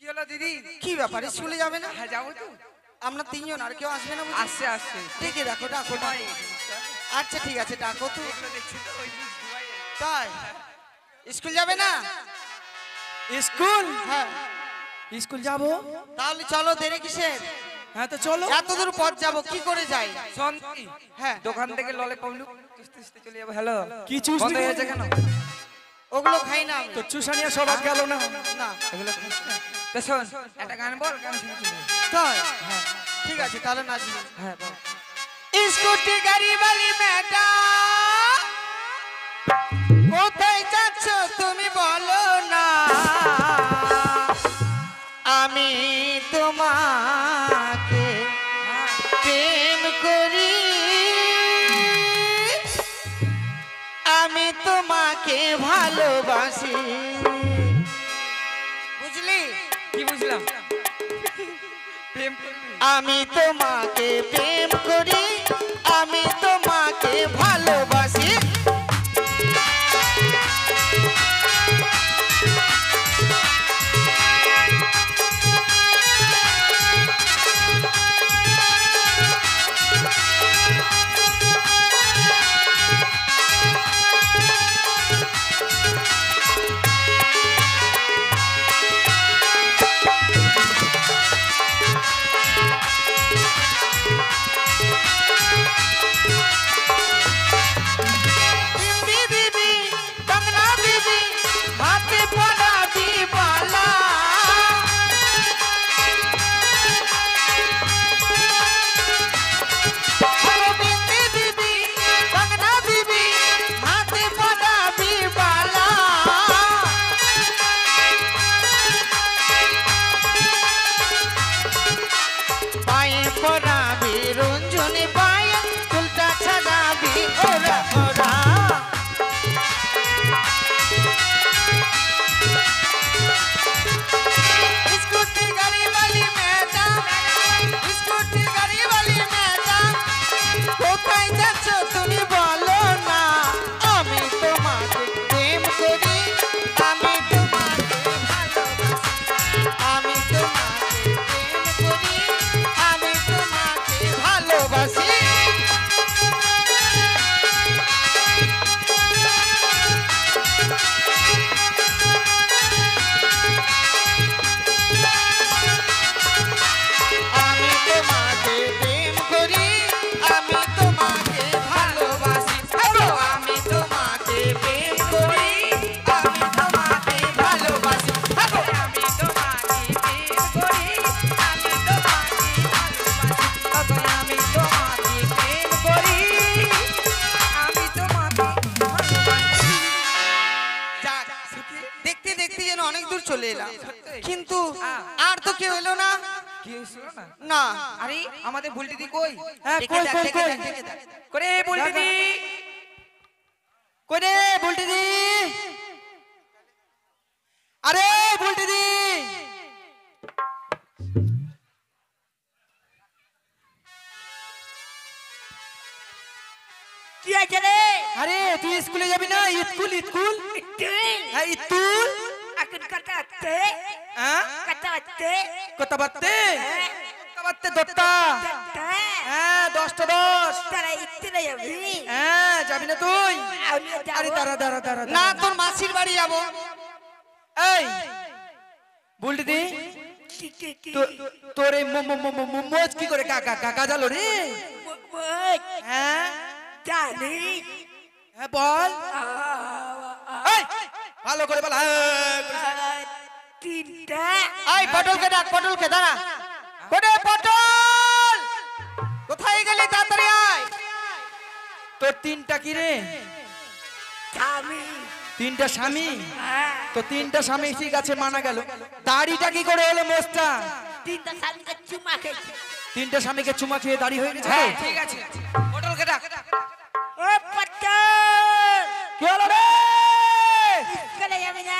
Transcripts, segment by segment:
হলো দিদি? কি ব্যাপার স্কুলে যাবে না? হ্যাঁ যাবো তো। আমরা তিনজন, আর কেউ আসবে না? আসছে আসছে। ডেকে ডাকো ডাকো ডাকো। আচ্ছা ঠিক আছে ডাকো তো। দেখছি তো ওই তাই স্কুল যাবে না? স্কুল? হ্যাঁ স্কুল যাবো। তাহলে চলো, দেরি কিসের? হ্যাঁ তো চলো। এত দূর পথ যাবো, কি করে যাই? শান্তি। হ্যাঁ দোকান থেকে ললে পাবলু চুষতে চুষতে চলে যাবো। হ্যালো কি চুষ বন্ধ হয়েছে কেন? ওগুলো খাই না আমি। তো চুষানিয়া সবাই গেল না। না এগুলো খাস না? তো শোন একটা গান বল, গান শুনে চলে যাবো। তাই ঠিক আছে তাহলে নাচবো। হ্যাঁ বল। স্কুটি গাড়ি বালি ম্যাডাম, কোথায় যাচ্ছ তুমি বলো না, আমি তোমাকে প্রেম করি, আমি তোমাকে ভালোবাসি। বুঝলি? কি বুঝলাম? প্রেম করবি? আমি তোমাকে প্রেম করি, আমি তোমাকে ভালোবাসি। बिंदी दीदी, कंगना दीदी, हाथे पड़ा दीवाला, हेलो बिंदी दीदी, कंगना दीदी, हाथे पड़ा दीवाला, पाए पड़ा भी रंजनी पाए, उल्टा छड़ा भी ओरा ओरा। स्कूटी गाड़ी वाली मैडम, स्कूटी गाड़ी वाली मैडम, কোথায় যাচ্ছ তুমি বলো না, আমি তোমাকে প্রেম করি, আমি তোমাকে ভালোবাসি, আমি তোমাকে প্রেম করি, আমি তোমাকে ভালোবাসি। আমি তোমাকে প্রেম করি, আমি তোমাকে ভালোবাসি, আমি তোমাকে প্রেম করি, আমি তোমাকে ভালোবাসি, আমি তোমাকে প্রেম করি, আমি তোমাকে ভালোবাসি। আমি তোমাকে প্রেম করি, আমি তোমাকে ভালোবাসি। যাক, দেখতে দেখতে যেন অনেক দূর চলে এলাম, কিন্তু আর তো কেউ এলো না। কি হয়েছিল না? না আরে আমাদের বুলটি দি কই? হ্যাঁ ডেকে কই ডাক, কই ডেকে কই ডাক, ডেকে ডাক। করে বুলটি দি কই রে বুলটি দি? আরে বুলটি দি, কি আছে রে? আরে তুই স্কুলে যাবি না? স্কুল স্কুল হ্যাঁ স্কুল। এখন কথা হচ্ছে, হ্যাঁ কথা হচ্ছে, কত বাত্তে কত বাত্তে দত্তা। হ্যাঁ 10টা 10। তারা ইচ্ছে যাবি? হ্যাঁ যাবি না তুই? আমিও যাবো। আরে দাঁড়া দাঁড়া দাঁড়া না দাঁড়া। তোর মাসির বাড়ি যাবো। এই বুলটি দি, কি? তোর এই মোজ কি করে কাকা কাকা জালো রে? হ্যাঁ জানি হ্যাঁ বল। এই, ভালো করে বল। তিনটা এই পটলকে ডাক, পটলকে দাঁড়া। কোটে পটল, কোথায় গেলি? তাড়াতাড়ি আয়। তোর 3টা কি রে? স্বামী। 3টা স্বামী? তো 3টা স্বামী ঠিক আছে মানা গেল, দাড়িটা কি করে হলো মোজটা? তিনটা স্বামীকে চুমা খেয়েছে। 3টা স্বামীকে চুমা খেয়ে দাড়ি হয়ে গেছে? হ্যাঁ ঠিক আছে, পটলকে ডাক। ও পটল, কি হলো রে? চলে যাবে না?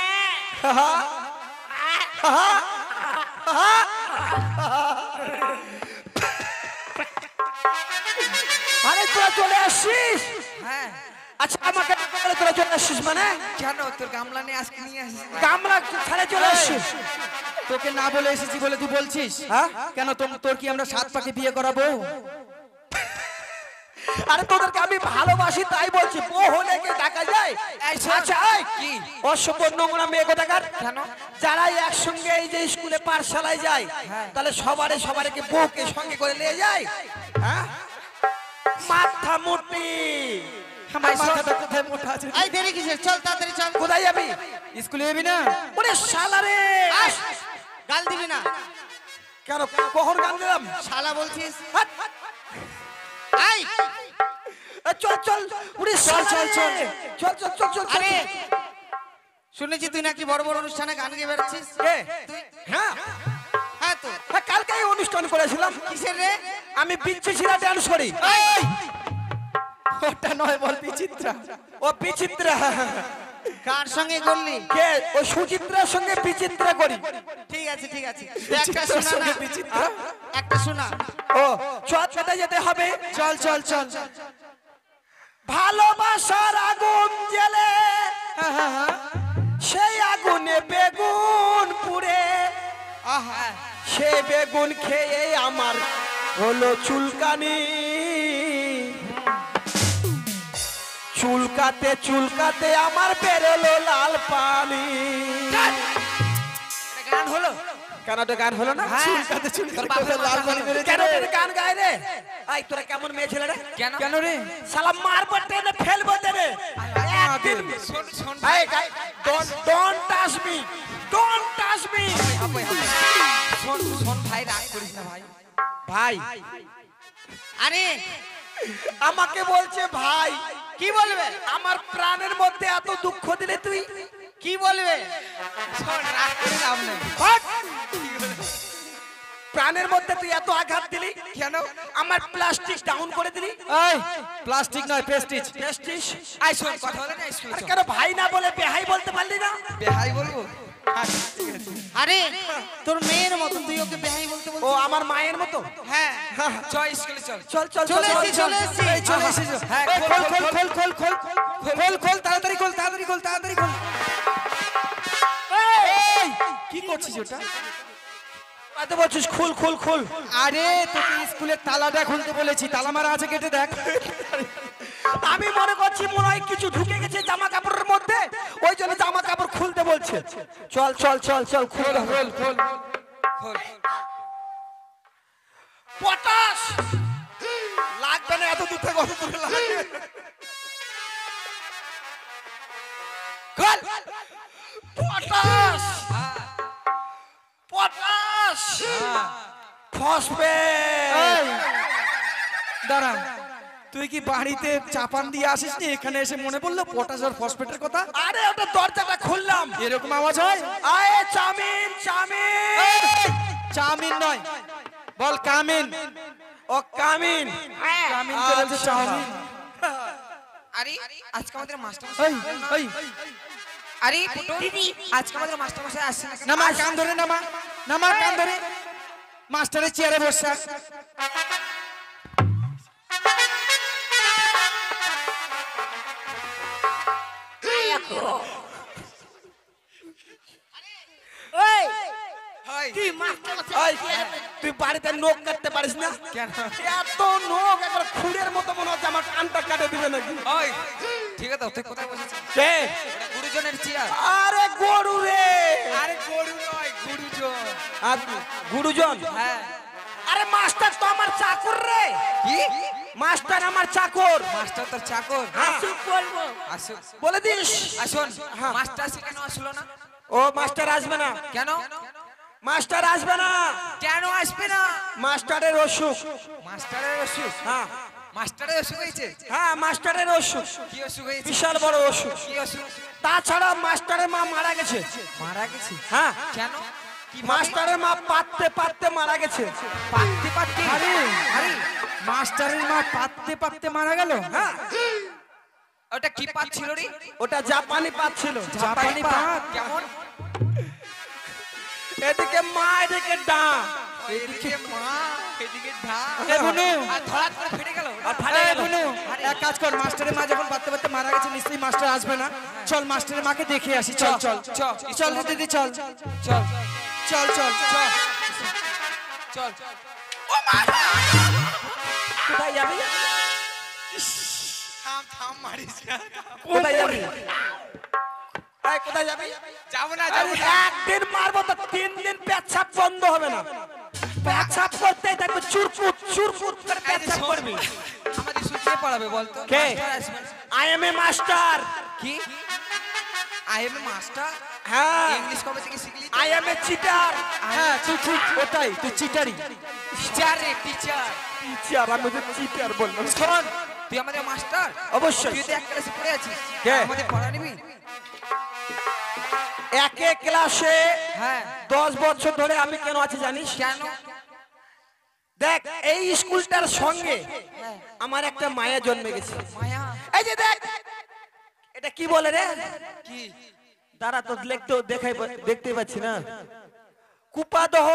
আরে তোরা চলে আসছিস? হ্যাঁ আচ্ছা আমাকে বলে তোরা চলে আসছিস মানে? কেন তোর গামলা নিয়ে আজকে নিয়ে আসিস? গামলা ছাড়ে চলে আসছিস? তোকে না বলে এসেছি বলে তুই বলছিস হ্যাঁ? কেন তোর কি আমরা 7 পাকে বিয়ে করাবো? আরে তোদেরকে আমি ভালোবাসি তাই বলছি, বউ হলে কি ডাকা যায়? আচ্ছা এই কি? অসভ্য নোংরা মেয়ে কোথাকার, কেন? যারা একসঙ্গে এই যে স্কুলে পাঠশালায় যায় তাহলে সবারকে বউকে সঙ্গে করে নিয়ে যায়, হ্যাঁ? মাথা মুটি, আমার মাথাটা কোথায় মোটা আছে? এই দেরি কিসের, চল তাড়াতাড়ি চল। কোথায় যাবি? স্কুলে যাবি না? ওরে শালা রে, আস, গাল দিবি না, কেন কখন গান দিলাম? শালা বলছিস? হাট, এই এ চল চল, ওরে শালা রে, চল চল চল চল চল। আরে শুনেছি তুই নাকি বড় বড় অনুষ্ঠানে গান গেয়ে বেড়াচ্ছিস। কে? তুই? হ্যাঁ হ্যাঁ তো হ্যাঁ, কালকে এই অনুষ্ঠান করেছিলাম। কিসের রে? আমি বিচ্ছু ছিলা ডান্স করি। এই, ওটা নয়, বল বিচিত্রা। ও বিচিত্রা, কার সঙ্গে করলি? কে? ও সুচিত্রার সঙ্গে বিচিত্রা করি। ঠিক আছে ঠিক আছে, একটা শোনা না, বিচিত্রা। একটা শোনা। ও চল কোথায় যেতে হবে? চল চল চল। ভালোবাসার আগুন জ্বেলে হ্যাঁ হ্যাঁ হ্যাঁ। সেই আগুনে বেগুন পুড়ে, আহা, সে বেগুন খেয়ে আমার হলো চুলকানি, চুলকাতে চুলকাতে আমার বেরোলো লাল পানি। এটা গান হলো? কেন তো গান হলো না? চুলকাতে চুলকাতে লাল পানি বেরিয়েছে কেন রে। তোর গান গায় রে? আই তোরা কেমন মেয়ে ছেলে রে? কেন? কেন রে? শালা মারবো টেনে ফেলবো দেবে একদিন। শোন শোন এই don't touch me, don't touch me. হবে, হবে। শোন শোন ভাই, রাগ করিস না ভাই। ভাই আরে আমাকে বলছে ভাই, কি বলবে? আমার প্রাণের মধ্যে এত দুঃখ দিলে তুই? কি বলবে? শোন, রাগ করে লাভ নেই। হট! প্রাণের মধ্যে তুই এত আঘাত দিলি, কেন? আমার প্লাস্টিক ডাউন করে দিলি। এই প্লাস্টিক নয়, প্রেস্টিজ। প্রেস্টিজ। আই শোন, কথা বলে না স্কুলে আর চল। কেন ভাই না বলে বেহাই বলতে পারলি না? বেহাই বলবো? আরে তোর মেয়ের মতন তুই ওকে বেহাই বলতে বল। ও আমার মায়ের মতো। হ্যাঁ চল স্কুলে চল। চল চল চলে চল, এসেছি, চল, চলে চল। এসেছি। এই চলে এসেছো। হ্যাঁ, এই খোল, খোল খোল, খোল খোল খোল খোল খোল খোল, তাড়াতাড়ি খোল, তাড়াতাড়ি খোল, তাড়াতাড়ি খোল। এই কি করছিস ওটা? এত বলছিস খুল খুল খুল। আরে তোকে স্কুলের তালাটা খুলতে বলেছি, তালা মারা আছে, কেটে দেখ। আমি মনে করছি মনে হয় কিছু ঢুকে গেছে জামা কাপড়ের মধ্যে, ওই জন্য জামা কাপড় খুলতে বলছে। চল চল চল চল খুল খোল খোল। খোল। পটাশ লাগবে না, এত দূর থেকে অত দূরে লাগবে। খোল। Potash potash phosphate. এই দাঁড়া, তুই কি বাড়িতে চাপান দিয়ে আসিস নি? এখানে এসে মনে পড়লো পটাশ আর ফসফেটের কথা। আরে ওটা দরজাটা খুললাম, এরকম আওয়াজ হয়? আয়ে চামিন চামিন। এই, চাউমিন নয়, বল কামিন। ও কামিন। কামিন তো বলছে চাউমিন। আরে আজকে আমাদের মাস্টার এই এই আরে ফুটো, আজকে আমাদের মাস্টার মশাই আসছে না কেন? নামা কান ধরে, নামা নামা কান ধরে। মাস্টারের চেয়ারে বসা। ওই হয়। তুই মাস্টার ওই, তুই বাড়িতে নখ কাটতে পারিস না? কেন? এত নখ একবার খুঁড়ের মতো মনে হচ্ছে আমার কানটা কাটে দিবে নাকি। ওই, ঠিক আছে, তুই কোথায় বসেছিস? কে? ওটা গুরুজনের চেয়ার। আরে গরু রে। আরে গরু নয়, গুরুজন। আর গুরুজন? হ্যাঁ। আরে মাস্টার তো আমার চাকর রে। কি? মাস্টার আমার চাকর। মাস্টার তোর চাকর? চুপ বলবো আসুক। বলে দিস। আসুন। হ্যাঁ। মাস্টার সে কেন আসলো না? ও মাস্টার আসবে না, কেন? মাস্টার আসবে না। কেন আসবে না? মাস্টারের অসুখ। মাস্টারের অসুখ? হ্যাঁ মাস্টারের অসুখ হয়েছে? হ্যাঁ মাস্টারের অসুখ, কি অসুখ হয়েছে? বিশাল বড় অসুখ। কি অসুখ? তাছাড়া মাস্টারের মা মারা গেছে। মারা গেছে? হ্যাঁ কেন? কি মাস্টারের মা পাততে পাততে মারা গেছে। পাততে পাততে? আরে আরে মাস্টারের মা পাততে পাততে মারা গেল। হ্যাঁ ওটা কি পাত ছিল রে? ওটা জাপানি পাত ছিল। জাপানি পাত? কেমন? এদিকে মা এদিকে ডা। এদিকে মা, এদিকে ঢা। এ বুনু, আর ধরাত করে ফেটে গেল। আর ফাটে এ গেল। বুনু, এক কাজ কর, মাস্টারের মা যখন পাততে পাততে মারা গেছে নিশ্চয়ই মাস্টার আসবে না। চল মাস্টারের মাকে দেখে আসি। চল চল চল, চল রে দিদি, চল। চল। চল চল চল চল কোথায় যাবি থাম থাম মারিস না। কোথায় যাবি এই, কোথায় যাবি যাবো না আরে একদিন মারবো তো 3 দিন পেচ্ছাপ বন্ধ হবে না পেচ্ছাপ করতেই থাকবে চুরপুট চুরপুট করে পেচ্ছাপ করবি আমাদের সুখে পড়াবে বলতো কে? মাস্টার আসবে। আই এম এ মাস্টার কি আই এম মাস্টার হ্যাঁ ইংলিশ কবে থেকে শিখলি আই এম এ চিটার হ্যাঁ তুই ঠিক ওটাই তুই চিটারি টিচার রে টিচার টিচার আমি তো চিটার বললাম শোন তুই আমাদের মাস্টার অবশ্যই তুই তো এক ক্লাসে পড়ে আছিস কে? আমাদের পড়া নিবি একে ক্লাসে হ্যাঁ 10 বছর ধরে আমি কেন আছি জানিস কেন দেখ এই স্কুলটার সঙ্গে আমার একটা মায়া জন্মে গেছে মায়া এই যে দেখ এটা কি বলে রে কি দাঁড়া তো দেখতে পাচ্ছি না কুপাদহ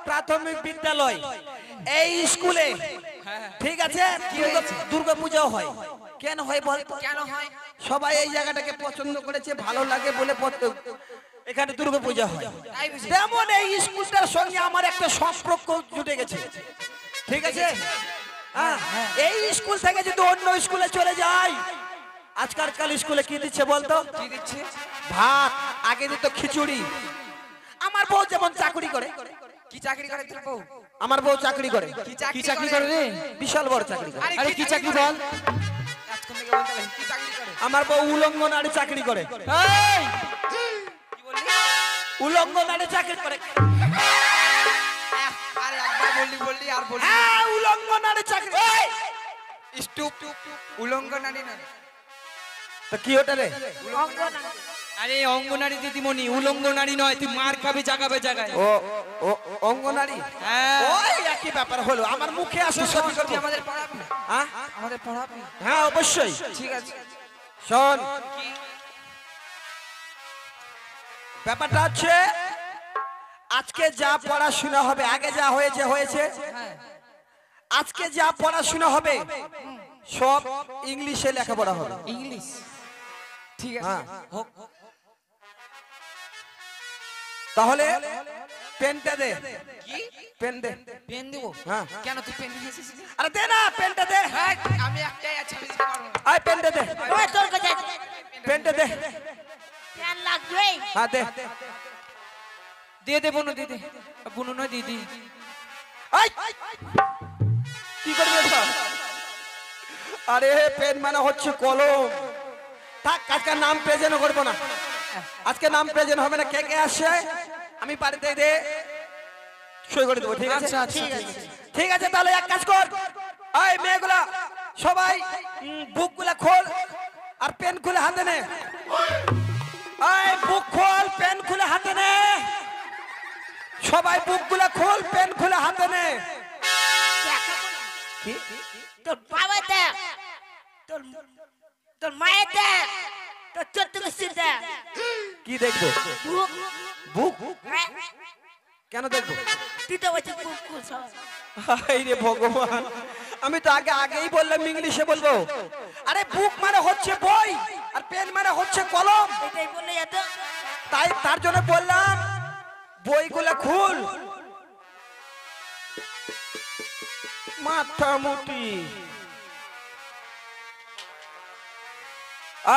প্রাথমিক বিদ্যালয় এই স্কুলে ঠিক আছে দুর্গা পূজা হয় কেন হয় বলতো কেন হয় সবাই এই জায়গাটাকে পছন্দ করেছে ভালো লাগে বলে এখানে দুর্গা পূজা হয় তাই বুঝি তেমন এই স্কুলটার সঙ্গে আমার একটা সম্পর্ক জুটে গেছে ঠিক আছে হ্যাঁ এই স্কুল থেকে যদি অন্য স্কুলে চলে যাই আজকাল স্কুলে কি দিচ্ছে বলতো কি দিচ্ছে ভাত আগে দিত খিচুড়ি আমার বউ যেমন চাকরি করে কি চাকরি করে তোর বউ আমার বউ চাকরি করে কি চাকরি করে রে বিশাল বড় চাকরি করে আরে কি চাকরি বল আজকে থেকে বলতে লাগি কি চাকরি করে আমার বউ উলঙ্গ নারী চাকরি করে এই কি বললি উলঙ্গ নারী চাকরি করে আরে একবার বললি আর বললি হ্যাঁ উলঙ্গ নারী চাকরি স্টুপ উলঙ্গ নারী না তো কি ওটা রে আরে অঙ্গনারী দিদিমণি উলঙ্গ নারী নয় তুই মার খাবি জাগাবে জায়গায় ও ও অঙ্গ নারী হ্যাঁ ওই একই ব্যাপার হলো আমার মুখে আসে সত্যি তুই কথা আমাদের পড়াবি হ্যাঁ আমাদের পড়াবি হ্যাঁ অবশ্যই ঠিক আছে শোন কি ব্যাপারটা হচ্ছে আজকে যা পড়াশোনা হবে আগে যা হয়েছে হয়েছে হ্যাঁ আজকে যা পড়াশোনা হবে সব ইংলিশে লেখাপড়া হবে ইংলিশ ঠিক আছে হ্যাঁ। হোক তাহলে পেনটা দে কি পেন দে পেন দেবো হ্যাঁ। কেন তুই পেন নিয়ে এসেছিস আরে দে না পেনটা দে হ্যাঁ আমি একটাই আছে আমি দিতে পারবো না। আয় পেনটা দে ওই তোর কাছে পেনটা দে প্যান লাগবে হ্যাঁ দে দিয়ে দে বোনো দিদি বোনো নয় দিদি আয় কি করবি এটা আরে পেন মানে হচ্ছে কলম থাক আজকে নাম প্রেজেন্ট করবো না আজকে নাম প্রেজেন্ট হবে না কে কে আসে আমি বাড়িতে দে সই করে দেবো ঠিক আছে আচ্ছা, আচ্ছা, ঠিক আছে ঠিক আছে তাহলে এক কাজ কর এই মেয়েগুলা সবাই বুক গুলা খোল আর পেন খুলে হাতে নে এই বুক খোল পেন খুলে হাতে নে সবাই বুক গুলা খোল পেন খুলে হাতে নে কি তোর বাবা দেখ তোর তোর মায়ের দেখ তোর চতুর্থ দেখ কি দেখবো বুক হ্যাঁ? কেন দেখবো তুই তো বলছিস বুক খুল সব হায় রে ভগবান আমি তো আগেই বললাম ইংলিশে বলবো আরে বুক মানে হচ্ছে বই আর পেন মানে হচ্ছে কলম এটাই বলে যেত তাই তার জন্য বললাম বইগুলো খুল মাথা মুটি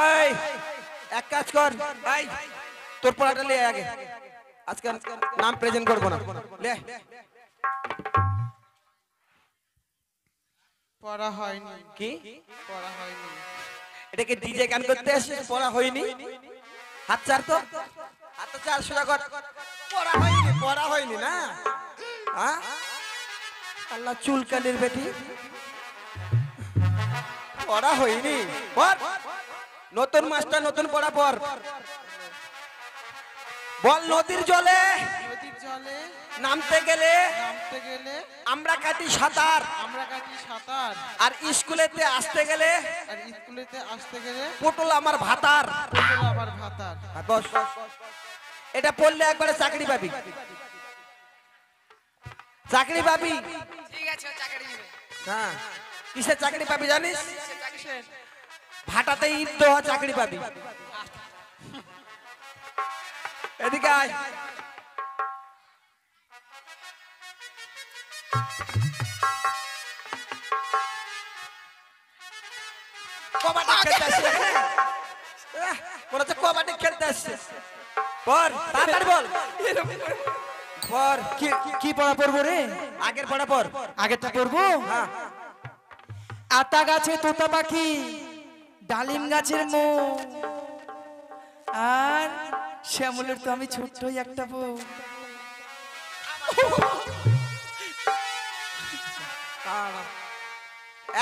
এই এক কাজ কর এই তোর পড়াটা লে আগে আজকে নাম প্রেজেন্ট করবো না লে পড়া হয়নি কি পড়া হয়নি এটা কি ডিজে গান করতে আসছিস পড়া হয়নি হাত চার তো হাত চার সোজা কর পড়া হয়নি না হ্যাঁ আল্লাহ চুলকানির বেটি পড়া হয়নি পর নতুন মাস্টার নতুন পড়া পর বল নদীর জলে নদীর জলে নামতে গেলে নামতে গেলে আমরা কাটি সাঁতার আমরা কাটি সাঁতার আর স্কুলেতে আসতে গেলে আর স্কুলেতে আসতে গেলে পটল আমার ভাতার পটল আবার ভাতার বস এটা পড়লে একবারে চাকরি পাবি চাকরি পাবি ঠিক আছে ও চাকরি নেবে হ্যাঁ কিসের চাকরি পাবি জানিস সে চাকরি ভাটাতে ইট দেওয়া চাকরি পাবি এদিকে আয় কবাডি খেলতে আসছে মনে হচ্ছে কবাডি খেলতে আসছে পর তাড়াতাড়ি বল পর কি কি পড়া পড়বো রে? আগের পড়া পর আগেরটা পড়বো। হ্যাঁ আতা গাছে তোতা পাখি, ডালিম গাছের মো, আর শ্যামলের তো আমি ছোট্টই একটা বউ।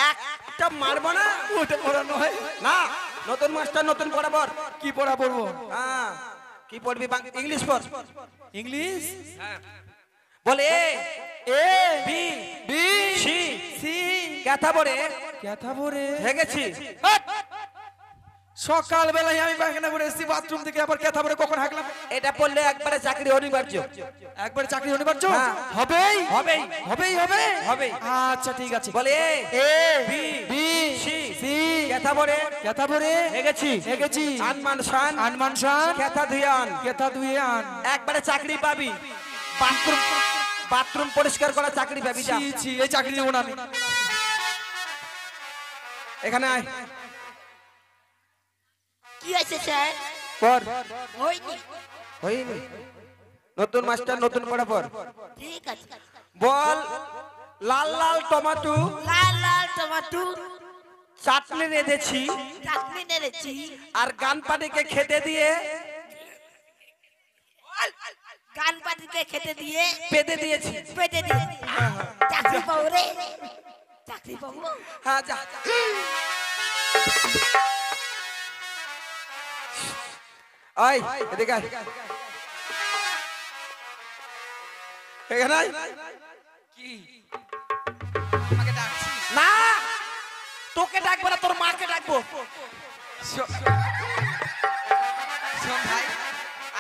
একটা মারবো না ওটা পড়ানো হয় না নতুন মাস্টার নতুন পড়া পর কি পড়া পড়বো? হ্যাঁ কি পড়বি ইংলিশ পড় ইংলিশ। বলে এ A B B C C কথা পড়ে কথা বলে হেগেছি সকাল বেলায় আমি পায়খানা করে এসেছি বাথরুম থেকে, আবার কথা বলে কখন হাঁকলাম? এটা পড়লে একবারে চাকরি অনিবার্য একবার চাকরি হতে পারছো? হ্যাঁ। হবেই হবেই হবেই হবে হবেই। আচ্ছা ঠিক আছে। বলে এ A B B C C কথা পড়ে কথা বলে হেগেছি হেগেছি আনমান শান আনমান শান কথা ধুয়ান কথা দুয়ে আন। একবারে চাকরি পাবি বাথরুম বাথরুম পরিষ্কার করা চাকরি পাবি যা ছি ছি, এই চাকরি দেবো না আমি। এখানে আয় কি হয়েছে স্যার? পর হয়নি। হইনি নতুন মাস্টার নতুন পড়া পর ঠিক আছে। বল লাল লাল টমেটো লাল লাল টমাটো চাটনি রেঁধেছি চাটনি নেড়েছি, আর গান পাটিকে খেতে দিয়ে গান পাতিকে খেতে দিয়ে পেতে দিয়েছি পেটে দিয়েছি। চাকরি পাবো রে, চাকরি পাবো। হ্যাঁ যা আয় এদিকে আয় এখানে আয়। কি আমাকে ডাকছিস? না তোকে ডাকবো না তোর মাকে ডাকবো শোন ভাই,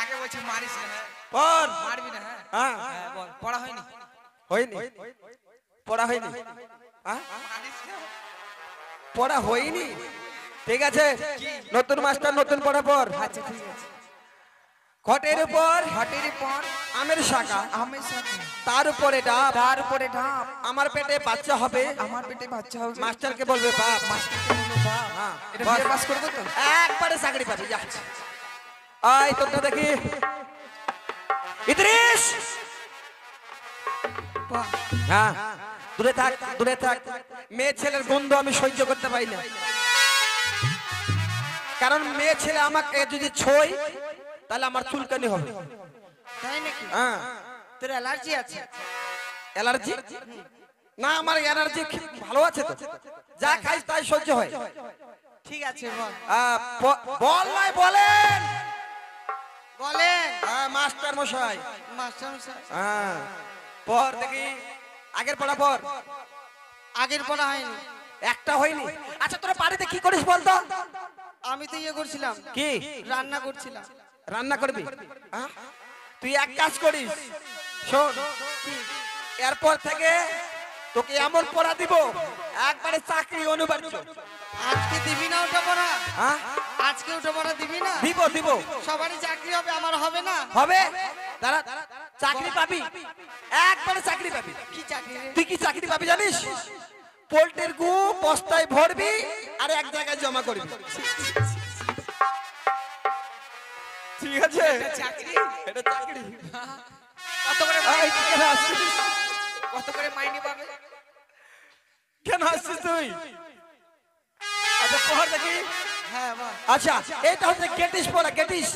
আগে বলছি মারিস না, হ্যাঁ? পর মারবি না, হ্যাঁ? হ্যাঁ হ্যাঁ, বল পড়া হয়নি? হয়নি পড়া হয়নি হ্যাঁ? মারিস না? পড়া হয়নি ঠিক আছে নতুন মাস্টার নতুন পড়া পর আচ্ছা ঠিক আছে। ঘটের উপর ঘটের পর আমের শাখা আমের সাথে তার উপরে ডাব তার উপরে ঢাপ, আমার পেটে বাচ্চা হবে আমার পেটে বাচ্চা হবে। মাস্টারকে বলবে বাপ মাস্টারকে বলবো বাপ। হ্যাঁ, এটা বস। বিয়ে পাস করবো তো? একবারে চাকরি পাবি যা আয় তোরটা দেখি ইদ্রিস বাহ, হ্যাঁ দূরে থাক দূরে থাক মেয়ে ছেলের গন্ধ আমি সহ্য করতে পারি না কারণ মেয়ে ছেলে আমাকে যদি ছই তাহলে আমার চুলকানি হবে তাই নাকি? হ্যাঁ তোর অ্যালার্জি আছে? অ্যালার্জি না আমার এনার্জি ভালো আছে তো যা খাইস তাই সহ্য হয় ঠিক আছে বল। বল নাই বলেন বলেন মাস্টার মশাই মাস্টার মশাই। হ্যাঁ পর দেখি আগের পড়া পর আগের পড়া হয়নি। একটা হয়নি আচ্ছা তোরা বাড়িতে কি করিস বলতো আমি তো ইয়ে করছিলাম, কি রান্না করছিলাম। রান্না করবি হ্যাঁ? তুই এক কাজ করিস শোন এরপর থেকে তোকে এমন পড়া দিব একবারে চাকরি অনিবার্য আজকে দিবি না ওটা পড়া? হ্যাঁ আজকে ওটা পড়া দিবি না? দিব দিব সবারই চাকরি হবে, আমার হবে না? হবে দাঁড়া চাকরি পাবি একবারে চাকরি পাবি কি চাকরি রে? তুই কি চাকরি পাবি জানিস পোল্ট্রির গু বস্তায় ভরবি আর এক জায়গায় জমা করবি ঠিক আছে চাকরি এটা চাকরি কত করে এই, মাইনে তুই কেন আসছিস? কত করে মাইনে পাবে? কেন আসছিস তুই আচ্ছা পড় দেখি হ্যাঁ বল। আচ্ছা এটা হচ্ছে গেটিস পড়া গেটিস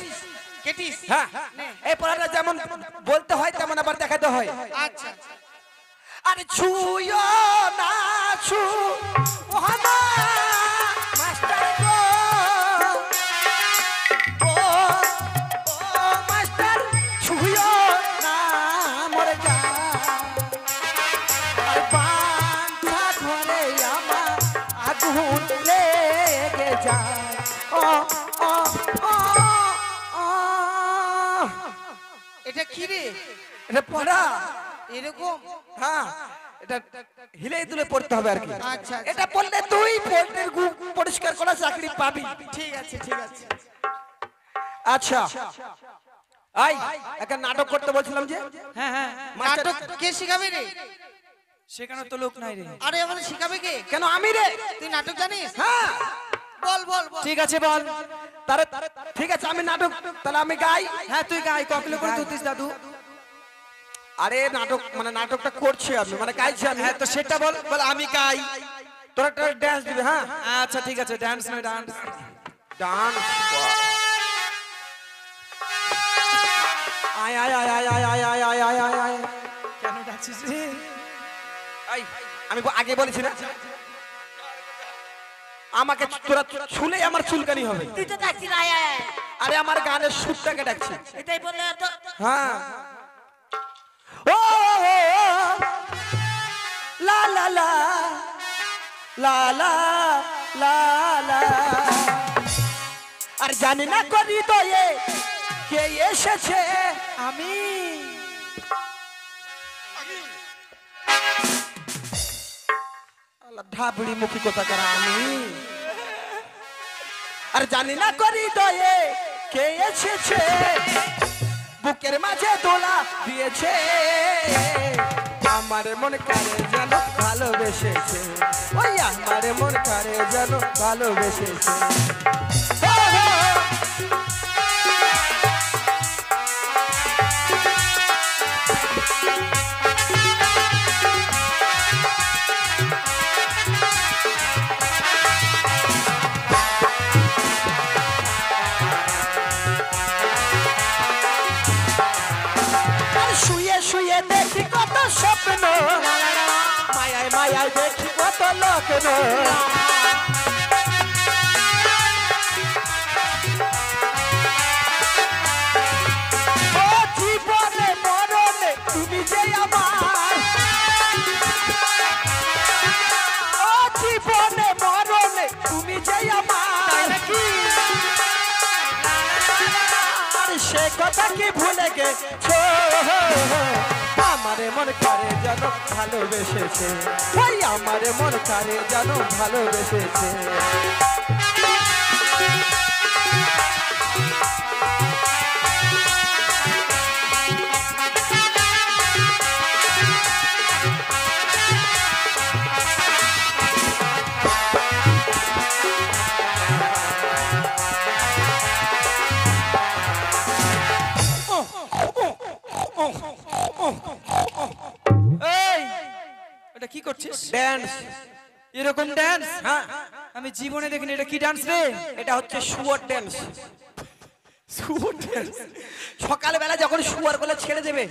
কেটিস? হ্যাঁ এই পড়াটা যেমন বলতে হয় তেমন আবার দেখাতে হয় আচ্ছা আরে ছুঁয়ো না ছু ওহানা মাস্টার গো ও ও মাস্টার ছুঁয়ো না মরে যা আর পান্থা ঘরে আমার আগুন লেগে যায় ও ও ও ও এটা কি রে? এটা পড়া এরকম? হ্যাঁ এটা হিলে তুলে পড়তে হবে আর কি আচ্ছা, এটা পড়লে তুই পোল্ট্রির গু পরিষ্কার করা চাকরি পাবি ঠিক আছে ঠিক আছে। আচ্ছা আই একটা নাটক করতে বলছিলাম যে হ্যাঁ হ্যাঁ মাস্টার নাটক কে শিখাবে রে? সেখানে তো লোক নাই রে। আরে আমাদের শিখাবে কে? কেন আমি রে? তুই নাটক জানিস? হ্যাঁ বল বল বল। ঠিক আছে বল। তারে ঠিক আছে আমি নাটক তাহলে আমি গাই। হ্যাঁ তুই গাই, কপিলে করে তুতিস দাদু। আরে নাটক মানে নাটকটা করছি আমি মানে গাইছি আমি। হ্যাঁ তো সেটা বল, বল আমি গাই। তোরা একটা ড্যান্স দিবি। হ্যাঁ আচ্ছা ঠিক আছে, ডান্স নয় ডান্স। ডান্স আয় আয় আয় আয় আয় আয় আয় আয় আয় আয়। কেন ডাকছিস রে? এই, আমি আগে বলেছি না আমাকে তোরা ছুলেই আমার চুলকানি হবে। তুই তো ডাকছিস আয় আয় আয়। আরে আমার গানের সুরটাকে ডাকছি। এটাই বললে তো। হ্যাঁ ও লা লা লা লা লা লা লা। আর জানি না করি দয়ে কে এসেছে। আমি ঢাবড়ি মুখী কথা করা আমি। আর জানি না করি দয়ে কে এসেছে, বুকের মাঝে দোলা দিয়েছে। আমার মন কারে যেন ভালোবেসেছে, ওই আমার মন কারে যেন ভালোবেসেছে। শুয়ে শুয়ে দেখি কত স্বপ্ন, মায়ায় মায়ায় দেখি কত লগ্ন। ও জীবনে মরণে তুমি যে আমার, ও জীবনে মরণে তুমি যে আমার। আর সে কথা কি ভুলে গেছো, আমারে মন করে যেন ভালোবেসেছে, ওই আমারে মন করে যেন ভালোবেসেছে। এই এটা কি করছিস? ড্যান্স। এরকম ডান্স হ্যাঁ আমি জীবনে দেখিনি। এটা কি ডান্স রে? এটা হচ্ছে শুয়োর ড্যান্স। সকালবেলা যখন শুয়ার বলে ছেড়ে দেবে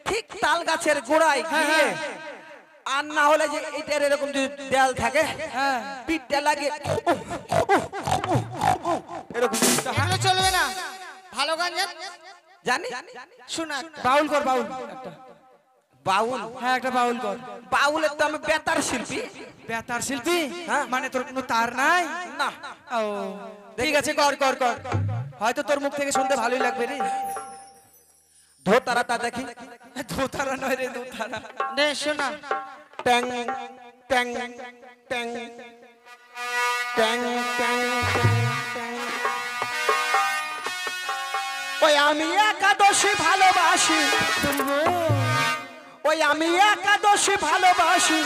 ঠিক তাল গাছের গোড়ায় গিয়ে, আর না হলে যে এটার এরকম যদি দেয়াল থাকে হ্যাঁ পিঠটা লাগে এরকম। এগুলো চলবে না। ভালো গান জানি শোনা। বাউল কর, বাউল একটা। বাউল? হ্যাঁ একটা বাউল কর। বাউলের তো আমি বেতার শিল্পী। বেতার শিল্পী? হ্যাঁ। মানে তোর কোনো তার নাই? না ও ঠিক আছে, কর কর কর। হয়তো তোর মুখ থেকে শুনতে ভালোই লাগবে রে। ধোতারা তা দেখি। দোতারা নয় রে, দোতারা। নে শোনা। ট্যাং ট্যাং ট্যাং ট্যাং ট্যাং ট্যাং। ওই আমি একাদশী ভালোবাসি, ওই আমি একাদশী ভালোবাসি,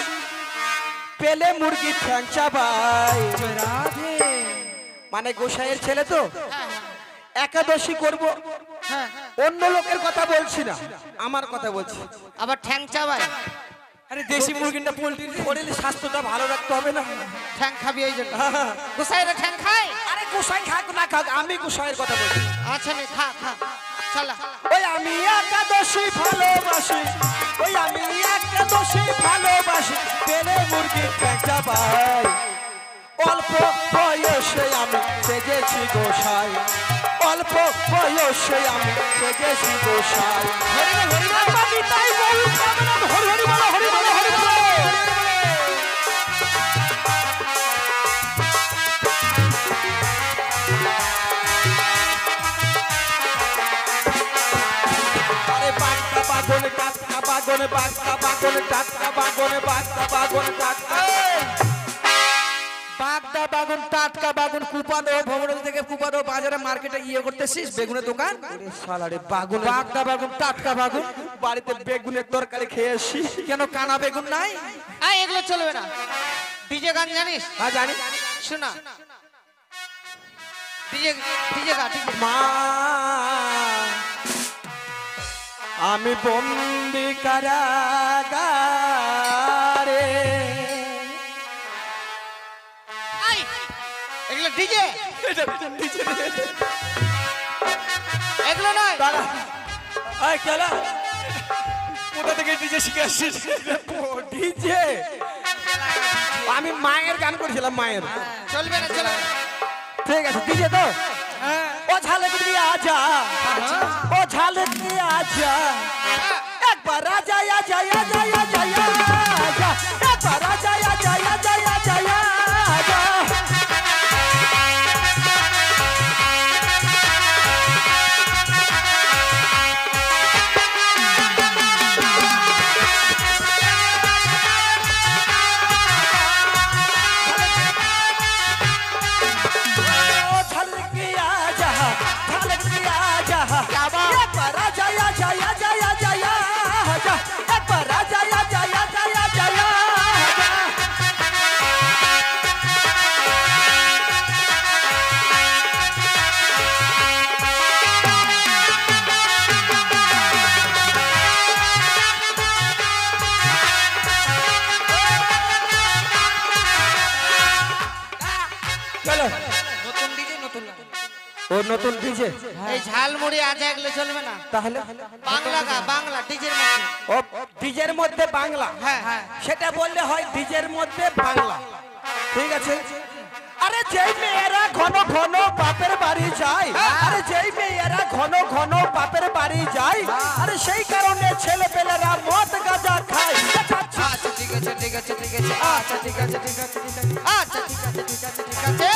পেলে মুরগি ঠ্যাং চাবাই। রাধে মানে গোসাইয়ের ছেলে তো একাদশী করব। অন্য লোকের কথা বলছি না, আমার কথা বলছি। আবার ঠ্যাং চাবাই। আরে দেশি মুরগিটা পোল্ট্রি শরীরের স্বাস্থ্যটা ভালো রাখতে হবে না? ঠ্যাং খাবি এই জন্য। গোসাইরা ঠ্যাং খায়? আরে গোসাই খাক না খাক, আমি গোসাইয়ের কথা বলছি। আচ্ছা নে খা খা চলা। ওই আমি একাদশী ভালোবাসি, ওই আমি একাদশী ভালোবাসি, পেলে মুরগি ঠ্যাং চাবাই। অল্প বয়সে আমি সেজেছি গোসাই, অল্প বয়সে আমি সেজেছি গোসাই। আমি তাই বলি, হরি হরি বলো, হরি বলো, হরি বলো। আরে বাগদা বাগনে টাটকা বাগনে, বাগদা বাগনে টাটকা বাগনে, বাগদা বাগনে টাটকা। বাগদা বাগুন, টাটকা বাগুন, কুপানো ভবরল থেকে কুপানো বাজারে মার্কেটে ইয়ে করতেছিস বেগুনের দোকান। শালারে বাগুনে বাগদা বাগুন, টাটকা বাগুন। বাড়িতে বেগুনের তরকারি খেয়ে এসি। কেন কানা বেগুন নাই? এগুলো চলবে না। ডিজে গান জানিস? হ্যাঁ জানি। শোনা, ডিজে ডিজে গান। মা আমি বন্দি কারাগারে। এগুলো ডিজে, এগুলো নয়। দাঁড়া, এই খেলা কোথা থেকে ডিজে শিখে আসছিস? ডিজে আমি মায়ের গান করেছিলাম, মায়ের। চলবে না, চলবে না। ঠিক আছে, ডিজে তো। ও ঝালক দিয়ে আজা, ও ঝালক দিয়ে আজা, একবার আজা আজা আজা আজা আজা, একবার আজা আজা আজা আজা আজা। নতুন ডিজে নতুন গান। ও নতুন ডিজে, এই ঝালমুড়ি আজা এগুলো চলবে না। তাহলে বাংলা গা, বাংলা ডিজের মধ্যে। ও ডিজের মধ্যে বাংলা, হ্যাঁ, সেটা বললে হয় ডিজের মধ্যে বাংলা। ঠিক আছে। আরে যেই মেয়েরা ঘন ঘন বাপের বাড়ি যায়, আরে যেই মেয়েরা ঘন ঘন বাপের বাড়ি যায়, আরে সেই কারণে ছেলেপেলেরা মদ গাঁজা খায়। আচ্ছা ঠিক আছে ঠিক আছে ঠিক আছে, আচ্ছা ঠিক আছে ঠিক আছে ঠিক আছে, আচ্ছা ঠিক আছে ঠিক আছে ঠিক আছে।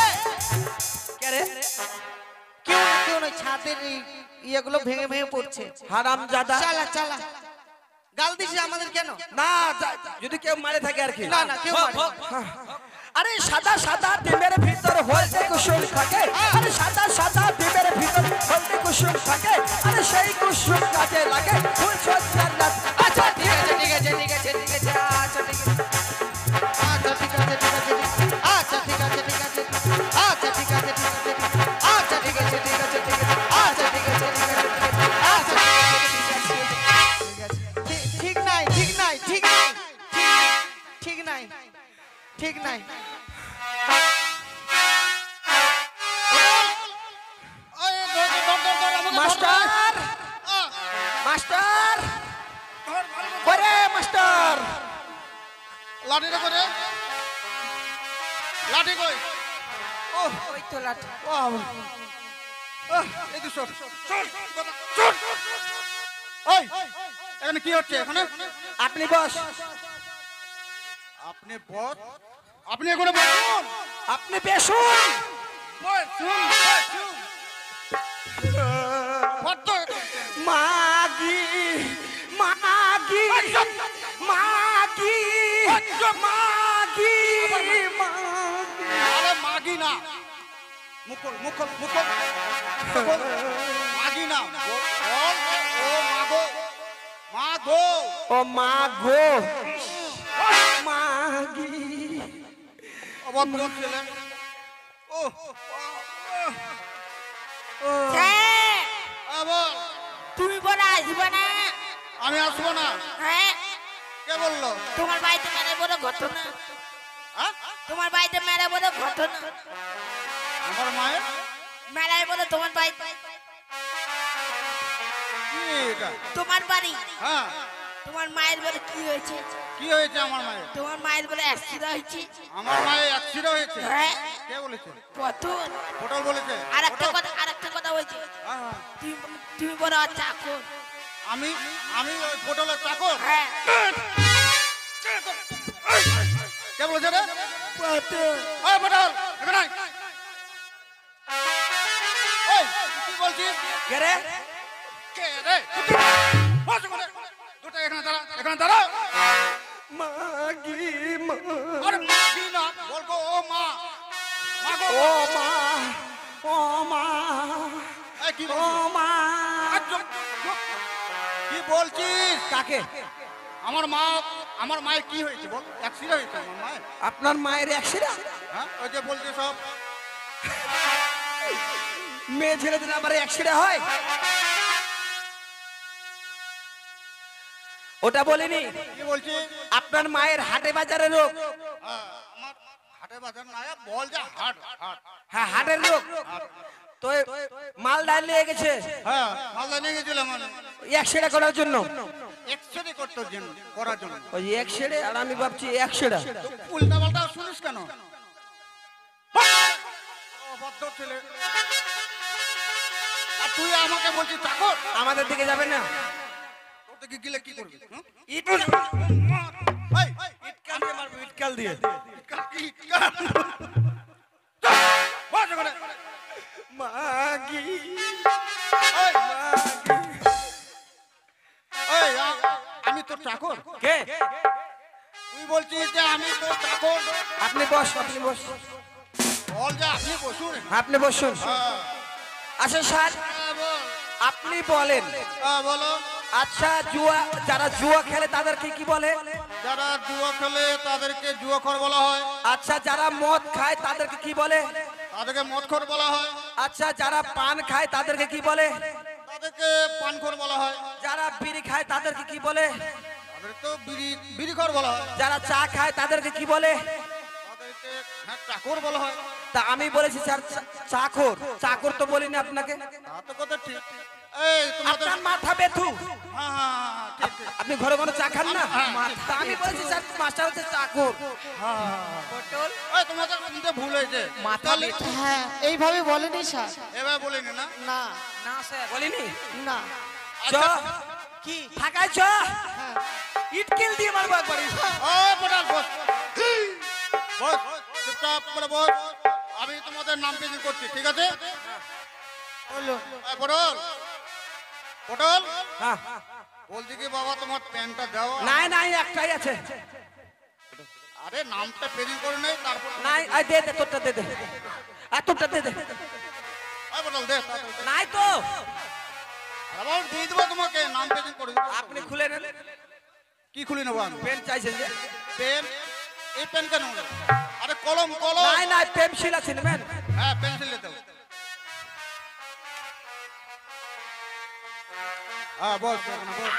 কে রে? কেউ না কেউ নয়, ছাদের ইয়েগুলো ভেঙে ভেঙে পড়ছে। হারামজাদা। চালা চালা, গাল দিস আমাদের কেন? না, যদি কেউ মারে থাকে আর কি। না না, কেউ মারে না। আরে সাদা সাদা ডিমের ভিতর হলদে কুসুম থাকে, আরে সাদা সাদা ডিমের ভিতর হলদে কুসুম থাকে, আরে সেই কুসুম কাজে লাগে ফুল সজ্জার রাত। আচ্ছা ঠিক আছে ঠিক আছে ঠিক আছে ঠিক আছে, আচ্ছা ঠিক আছে। আচ্ছা ঠিক আছে ঠিক আছে, আচ্ছা ঠিক আছে ঠিক আছে, আচ্ছা ঠিক আছে ঠিক আছে, আচ্ছা ঠিক আছে ঠিক আছে ঠিক আছে, আচ্ছা ঠিক আছে ঠিক আছে, আচ্ছা ঠিক নাই ঠিক নাই ঠিক নাই ঠিক নাই ঠিক নাই। মাস্টার, মাস্টার, করে মাস্টার। লাঠিটা করে, লাঠি কই? ওই তো লাঠি। এই তো সর, সর, সর। ওই, এখানে কি হচ্ছে এখানে? আপনি বস, আপনি বস, আপনি এখানে বসুন। আপনি বেশুন। বসুন, বসুন। বদ্ধ। মাগি মাগি মাগি মাগি মাগি। আরে মাগি না, মুকুল মুকুল মুকুল মুকুল। মাগি না, ও মাগো, মাগো। ও মাগো মাগি। অভদ্র ছেলে। ও বল। তুমি বলে আসবে না? আমি আসবো না। হ্যাঁ, কে বললো? তোমার বাড়িতে মেরে বড় ঘটনা, হ্যাঁ? তোমার বাড়িতে মেরে বড় ঘটনা, আমার মায়ের মেলায় বলে তোমার বাড়িতে, কি এটা? তোমার বাড়ি, হ্যাঁ, তোমার মায়ের বলে কি হয়েছে? কি হয়েছে আমার মায়ের? তোমার মায়ের বলে অ্যাক্সিডেন্ট হয়েছে। আমার মায়ের অ্যাক্সিডেন্ট হয়েছে? হ্যাঁ, কে বলেছে? পতন। পটল বলেছে? আরেকটা কথা বলছি, হ্যাঁ, হ্যাঁ। তুমি বলো চাকর। আমি আমি ওই পটলের চাকর? হ্যাঁ, কে বলেছে রে? পতন। ওই পটল, এখানে আয়। ওই, তুই কি বলছিস? কে রে? কে রে? বস ওখানে। দুটো এখানে দাঁড়া, এখানে দাঁড়া। মাগি মা। আরে মাগি না, বলবো ও মা। মা গো। ও মা, ও মা, এই কি ও বলছিস? মা। আজ চুপ, চুপ। কি বলছিস কাকে? আমার মায়ের কি হয়েছে বল? অ্যাক্সিডেন্ট হয়েছে আমার মায়ের। আপনার মায়ের অ্যাক্সিডেন্ট? হ্যাঁ ওই যে বলছে সব। মেয়ে ছেলেদের আবার অ্যাক্সিডেন্ট হয়? ওটা বলিনি। কি বলছিস? আপনার মায়ের হাটে বাজারে রোগ। আমার হাটে বাজার না বল যা হাট হাট। হ্যাঁ হাটের রোগ। তো মাল ডাল নিয়ে গেছে হ্যাঁ মালদা নিয়ে গেছিলাম আমি অ্যাক্সিডেন্ট করার জন্য। এক্সরে করতে জন্য করার জন্য। ওই অ্যাক্সিডেন্ট আর আমি ভাবছি অ্যাক্সিডেন্ট। উল্টা পাল্টা শুনিস কেন? অবাধ্য ছেলে। আর তুই আমাকে বলছিস চাকর? আমাদের দিকে যাবে না। তোর দিকে গেলে কি করবি? হুম? ইট এই, কাল দিয়ে মারবো, ইট কাল দিয়ে। বস ওখানে। মাগি এই, এই, আমি তোর চাকর? কে? তুই বলছিস যে আমি তোর চাকর? আপনি বস, আপনি বস, বল যা আপনি বসুন। আপনি বসুন। হ্যাঁ, আচ্ছা স্যার বল। আপনি বলেন, হ্যাঁ, বলো। আচ্ছা যারা জুয়া খেলে তাদেরকে কি বলে? যারা জুয়া খেলে তাদেরকে জুয়াখোর বলা হয়। আচ্ছা যারা মদ খায় তাদেরকে কি বলে? তাদেরকে মদখোর বলা হয়। আচ্ছা যারা পান খায় তাদেরকে কি বলে? তাদেরকে পানখোর বলা হয়। যারা বিড়ি খায় তাদেরকে কি বলে? তাদের তো বিড়িখোর বলা হয়। যারা চা খায় তাদেরকে কি বলে? তাদেরকে চাকর বলা হয়। তা আমি বলেছি স্যার চাকর। চাকর তো বলিনি আপনাকে। তা তো কথা ঠিক। এই তোমাদের আপনার মাথা ব্যথু। হ্যাঁ হ্যাঁ ঠিক ঠিক। আপনি ঘরে ঘরে চা খান না? তা আমি বলেছি স্যার মাস্টার হচ্ছে চাকর। পটল এই তোমাদের শুনতে ভুল হয়েছে। মাথা তাহলে ব্যথা। হ্যাঁ এইভাবে বলেনি স্যার। এবার বলিনি না? না না স্যার বলিনি? না চ কি ফাঁকায় চ হ্যাঁ ইট কিল দিয়ে মারবো একবারই। ও পটাল বস। বস চুপচাপ করে বস। আমি তোমাদের নাম প্রেজেন্ট করছি, ঠিক আছে? বলো এই পটল, পটল হ্যাঁ বলছি কি বাবা তোমার প্যান্টটা দাও। নাই নাই একটাই আছে। আরে নামটা প্রেজেন্ট করে নেই তারপর। নাই আই দে দে তোরটা দে দে। আর তোরটা দে দে। এই পটল দে তাড়াতাড়ি। নাই তো আবার দিয়ে দেবো তোমাকে, নাম প্রেজেন্ট করে দেবো। আপনি খুলে নেন। কি খুলে নেবো আমি? পেন চাইছেন যে? পেন? এই পেন কেন? আরে কলম কলম। নাই নাই পেন্সিল আছে নেবেন? হ্যাঁ পেন্সিল নিতে হবে। হ্যাঁ বস বস।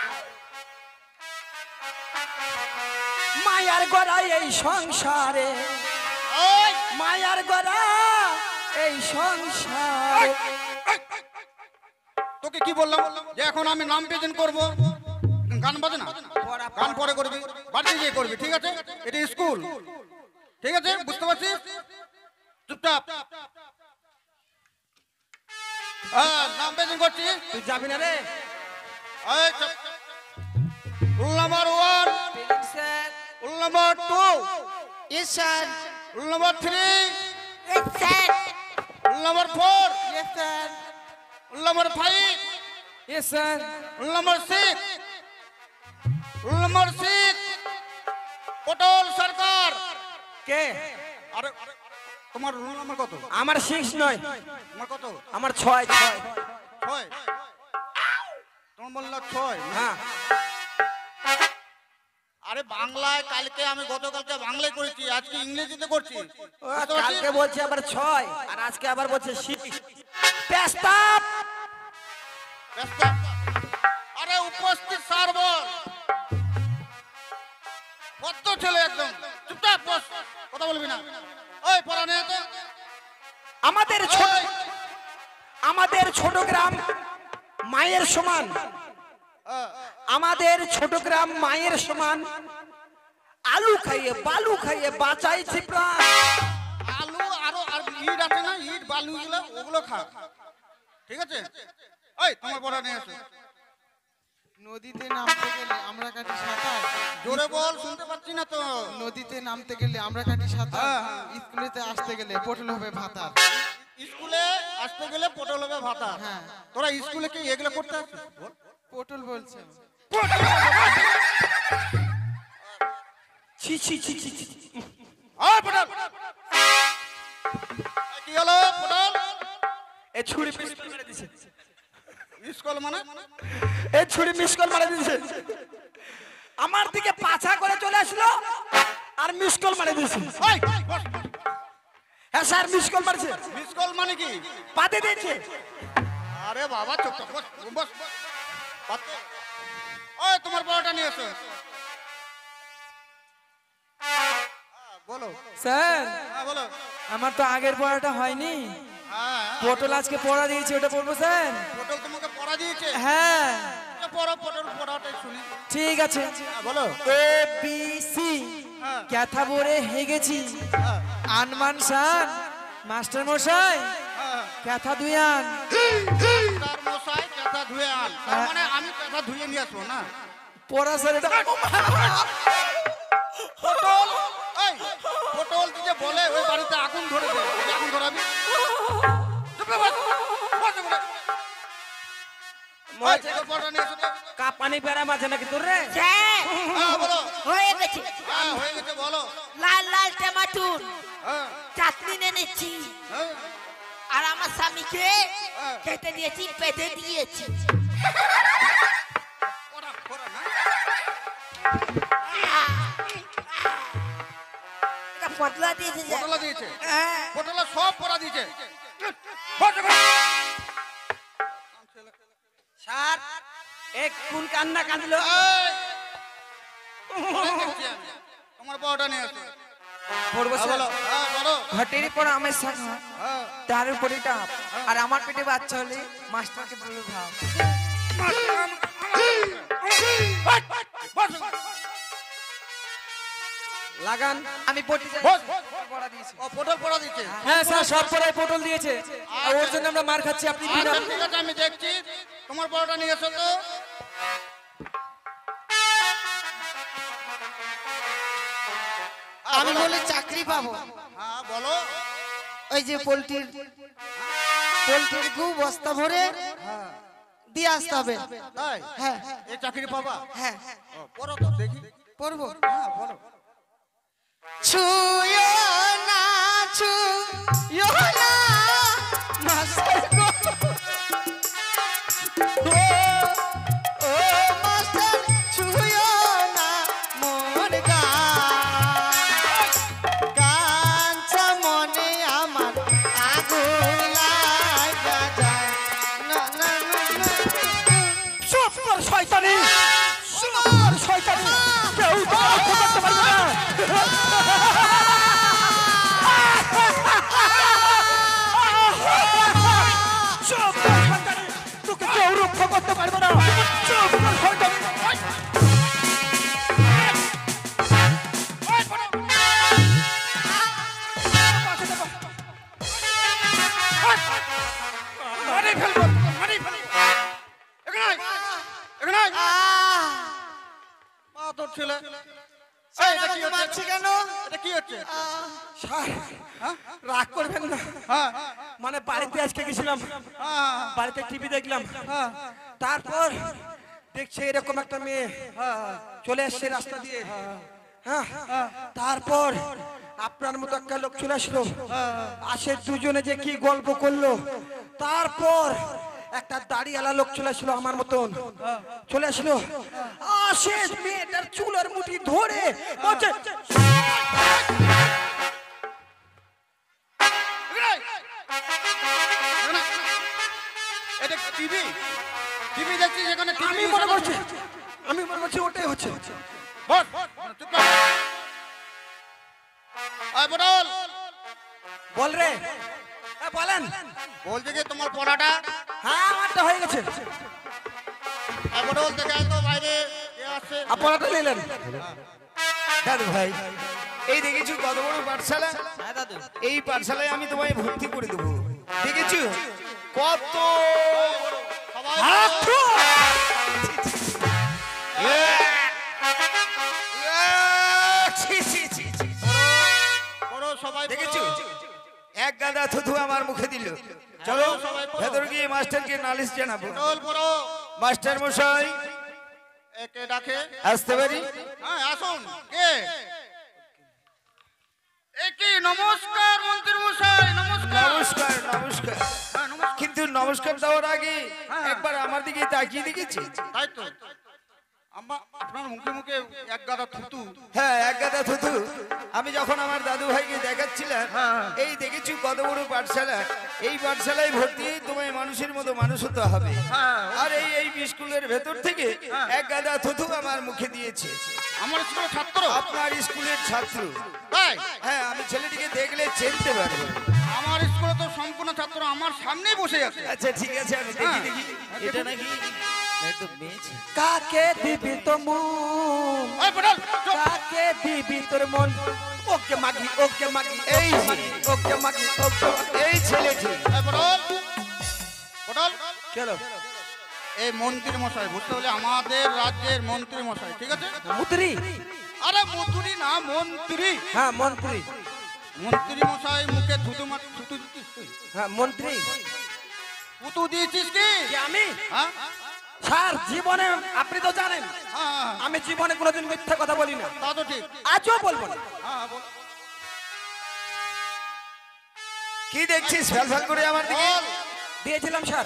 মায়ার গড়া এই সংসারে, ওই মায়ার গড়া এই সংসারে। তোকে কি বললাম যে এখন আমি নাম প্রেজেন্ট করব? গান বাজে না, গান পরে করবি, বাড়িতে গিয়ে করবি, ঠিক আছে? এটা স্কুল, ঠিক আছে? বুঝতে পারছিস? চুপচাপ। হ্যাঁ নাম প্রেজেন্ট করছি। তুই যাবি না রে? এই চুপ। Rule number 1, sir rule number 2, yes sir rule number 3, Yes, sir. Rule number 4, yes sir rule number 5, yes sir. Rule number 6, rule number 6, পটল সরকার। কে? আরে তোমার রুল নাম্বার কত? আমার 6 নয়, তোমার কত? আমার 6 6। 6। তোমার বললা 6? হ্যাঁ আরে বাংলায় কালকে আমি গতকালকে বাংলায় করেছি, আজকে ইংরেজিতে করছি। ও, কালকে বলছে আবার 6 আর আজকে আবার বলছে 6। পেস্তাপ ব্যস্ত। আরে উপস্থিত স্যার বল। কত ছেলে একদম চুপচাপ বস, কথা বলবি না। ওই পড়া নেই তো। আমাদের ছোট গ্রাম মায়ের সমান। আমাদের ছোট গ্রাম মায়ের সমান। আলু খাইয়ে বালু খাইয়ে বাঁচাইছি প্রাণ। আলু আরো আর ইট আছে না, ইট বালু গুলো ওগুলো খা, ঠিক আছে? ওই তোমার পড়া নিয়ে এসো। নদীতে নামতে গেলে আমরা কাটি সাঁতার। জোরে বল, শুনতে পাচ্ছি না তো। নদীতে নামতে গেলে আমরা কাটি সাঁতার। হ্যাঁ, হ্যাঁ। স্কুলেতে আসতে গেলে পটল হবে ভাতার। স্কুলে আসতে গেলে পটল হবে ভাতা। হ্যাঁ। তোরা স্কুলে কি এগুলো করতে আসছিস? বল। পটল বলছে ছি ছি ছি ছি ছি। ওই পটল, কি হলো পটল? এ ছুরি পিস মেরে দিছে। স্কুল কল মানে? এই ছুরি মিস কল মারা দিয়েছে, আমার দিকে পাছা করে চলে আসলো আর মিস কল মারা দিয়েছে। ওই, বস। হ্যাঁ স্যার, মিস কল মারছে, মিস কল মানে কি? পাতে দিয়েছে। আরে বাবা চুপ থাক, বস বস বস। পাতে। ওই তোমার পরোটা নিয়ে এসো। বলো। স্যার হ্যাঁ বলো। আমার তো আগের পড়াটা হয়নি, হ্যাঁ পটল আজকে পড়া দিয়েছি, ওটা পড়বো স্যার? পটল তোমাকে পড়া দিয়েছে? হ্যাঁ পড়ো, পটল পড়াটাই শুনি। ঠিক আছে। বলো। এ বি সি ক্যাথা বরে হেগেছি, আনমান শান মাস্টার মশাই ক্যাথা দুয়ান। তার মশাই কাঁথা ধুয়ে আন, তার মানে আমি কাঁথা ধুয়ে নিয়ে আসবো না? পড়া স্যার এটা। পটল, এই পটল যে বলে ওই বাড়িতে আগুন ধরে দেয়, আগুন ধরাবি? চুপ করে বস, বস ওখানে। ওই, তোর পরোটা নিয়ে এসো তো। কা পানি পেরা মাঝে নাকি তোর রে? স্যার হ্যাঁ বলো। হয়ে গেছে। হ্যাঁ হয়ে গেছে, বলো। লাল লাল টমাটোর হ্যাঁ চাটনি এনেছি, হ্যাঁ আর আমার স্বামীকে খেতে দিয়েছি, পেতে দিয়েছি। পড়া পড়া না। এটা পটলা দিয়েছে স্যার। পটলা দিয়েছে? হ্যাঁ। পটলা সব পড়া দিয়েছে। বস ওখানে। স্যার, এক কোন কান্না কাঁদলো? এই, পরে দেখছি আমি। তোমার পরোটা নিয়ে আসো। পড়বো হ্যাঁ স্যার। বলো। হ্যাঁ বলো। ঘটের পর আমের শাক, হ্যাঁ তার উপরে ডাব, আর আমার পেটে বাচ্চা হলে মাস্টারকে বলবে ভাব। বস ওখানে। লাগান। আমি পড়তে চাই, বস। পড়া দিয়েছি। ও পটল পড়া দিচ্ছে? হ্যাঁ স্যার, সব পড়ায় পটল দিয়েছে, আর ওর জন্য আমরা মার খাচ্ছি। আপনি দিন। আচ্ছা ঠিক আছে, আমি দেখছি। তোমার পরোটা নিয়ে এসো তো। আমি বলে চাকরি পাবো, হ্যাঁ বলো। ওই যে পোল্ট্রির গু বস্তা ভরে দিয়ে আসতে হবে। তাই? হ্যাঁ এই চাকরি পাবা? হ্যাঁ ও, পড়ো তো দেখি। পড়বো। হ্যাঁ বলো। ছুঁয়ো না, ছুঁয়ো না মাস্টার গো। ও মাস্টার, ছুঁয়ো না মোর গান। কাঞ্চা মনে আমার আগুন লাগা যায়। না না না না। চুপ কর শয়তানি, চুপ কর শয়তানি, কেউ তো রক্ষা করতে পারবে না। চুপ কর শয়তানি, তোকে কেউ রক্ষা করতে পারবে না। চুপ কর শয়তানি। মারি ফেলবো, মারি ফেলবো। এখানে আয়, এখানে আয়। মা তোর ছেলে। এই, এটা কি হচ্ছে? মারছি কেন? এটা কি হচ্ছে? স্যার, রাগ করবেন না, হ্যাঁ মানে বাড়িতে আজকে গেছিলাম, হ্যাঁ বাড়িতে টিভি দেখলাম, তারপর দেখছে এরকম একটা মেয়ে চলে আসছে রাস্তা দিয়ে, হ্যাঁ, তারপর আপনার মতো একটা লোক চলে আসলো, আসে দুজনে যে কি গল্প করলো, তারপর একটা দাড়িওয়ালা লোক চলে আসলো আমার মতন, চলে আসলো, আসে মেয়েটার চুলের মুঠি ধরে বলছে, এখানে আয়। এখানে আয়। এটা টিভি, টিভি দেখছি যেখানে আমি মনে করছি ওটাই হচ্ছে। বস, চুপ কর। আয় পটল, বল রে, বলেন। বলছে যে তোমার পড়াটা। হ্যাঁ, আমারটা হয়ে গেছে। আয় পটল, দেখে আয় তো বাইরে কে আসছে। আপনারটা নিলেন? দাদু ভাই, এই দেখেছো কত বড় পাঠশালা? এই পাঠশালায় আমি তোমায় ভর্তি করে দেবো। দেখেছো কত সবাই পড়ো, সবাই পড়ো। দেখেছো এক গাদা থুথু আমার মুখে দিল। চলো ভেতর গিয়ে মাস্টারকে নালিশ জানাবো। পটল পড়ো। মাস্টার মশাই একে ডাকে। আসতে পারি? হ্যাঁ আসুন। কে? একি নমস্কার মন্ত্রী মশাই, নমস্কার। নমস্কার নমস্কার। হ্যাঁ নমস্কার। কিন্তু নমস্কার দেওয়ার আগে একবার আমার দিকে তাকিয়ে দেখেছি। তাই তো আপনার মুখে মুখে এক গাদা থুতু। হ্যাঁ, এক গাদা থুতু। আমি যখন আমার দাদু ভাইকে দেখাচ্ছিলাম, এই দেখেছি কত বড় পাঠশালা, এই পাঠশালায় ভর্তি হয়ে তোমায় মানুষের মতো মানুষ হতে হবে। আর এই স্কুলের ভেতর থেকে এক গাদা থুতু আমার মুখে দিয়েছে। আমার স্কুলের ছাত্র? আপনার স্কুলের ছাত্র। তাই? হ্যাঁ, আমি ছেলেটিকে দেখলে চিনতে পারবো। আমার স্কুলে তো সম্পূর্ণ ছাত্র আমার সামনেই বসে আছে। আচ্ছা ঠিক আছে, আমি দেখি এটা নাকি কাকে দিবি তো মন, ওই পটল, চুপ। কাকে দিবি তোর মন, ওকে মাগি ওকে মাগি, এই ওকে মাগি ওকে মাগি। এই ছেলেটি। এই পটল, পটল, কেন এই মন্ত্রী মশাই, বুঝতে হলে আমাদের রাজ্যের মন্ত্রী মশাই, ঠিক আছে? মুদ্রি? আরে মন্ত্রী না, মন্ত্রী। হ্যাঁ মন্ত্রী। মন্ত্রী মশাই মুখে থুতু থুতু দিচ্ছিস তুই? হ্যাঁ মন্ত্রী। থুতু দিয়েছিস কি? কি আমি? হ্যাঁ স্যার জীবনে আপনি তো জানেন হ্যাঁ, আমি জীবনে কোনোদিন মিথ্যা কথা বলি না, তা তো ঠিক। আজও বলবো না। হ্যাঁ বল। কি দেখছিস ফ্যাল করে আমার দিকে? বল। দিয়েছিলাম স্যার,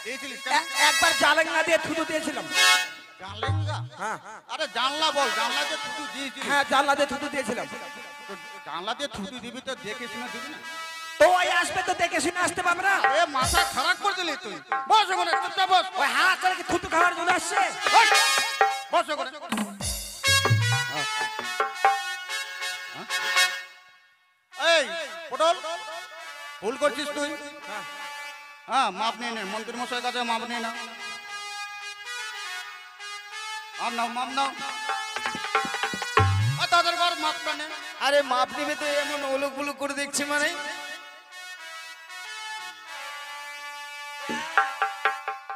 দিয়েছিলিস কেন? একবার জালেঙ্গা দিয়ে থুতু দিয়েছিলাম। জানলেঙ্গা? হ্যাঁ আরে জানলা বল, জানলা দিয়ে থুতু দিয়েছিস? হ্যাঁ জানলা দিয়ে থুতু দিয়েছিলাম। তো জানলা দিয়ে থুতু দিবি তো দেখে শুনে দিবি না? তো ওই আসবে তো দেখে শুনে আসতে পারবে না। এ মাথা খারাপ করে দিলি তুই। বস ওখানে, চুপচাপ বস। ওই হা করে কি থুতু খাওয়ার জন্য আসছে? বস, বস ওখানে। এই পটল, ভুল করছিস তুই। হ্যাঁ মাপ নিয়ে নে, মন্ত্রী মশাই কাছে মাপ নিয়ে না। আর নাও, মাপ নাও। আর তাদের ঘর মাপটা নে। আরে মাপ নিবে তো এমন ওলক বুলুক করে দেখছি মানে?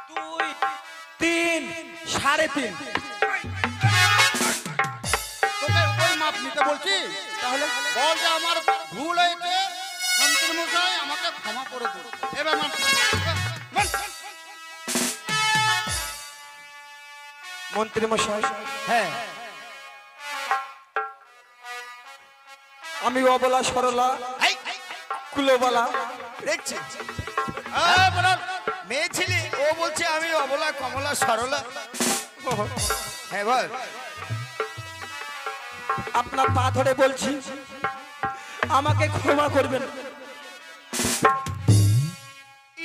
2 3 3.5। তোকে ওই মাপ নিতে বলছি? তাহলে বল যে আমার ভুল হয়েছে, মন্ত্রী মশাই আমাকে ক্ষমা করে দিন। এবার মন্ত্রী মশাই, হ্যাঁ, আমি অবলা সরলা কুলোবালা দেখছি। মেয়ে ছিলি, ও বলছে আমি অবলা কমলা সরলা। হ্যাঁ বল। আপনার পা ধরে বলছি আমাকে ক্ষমা করবেন।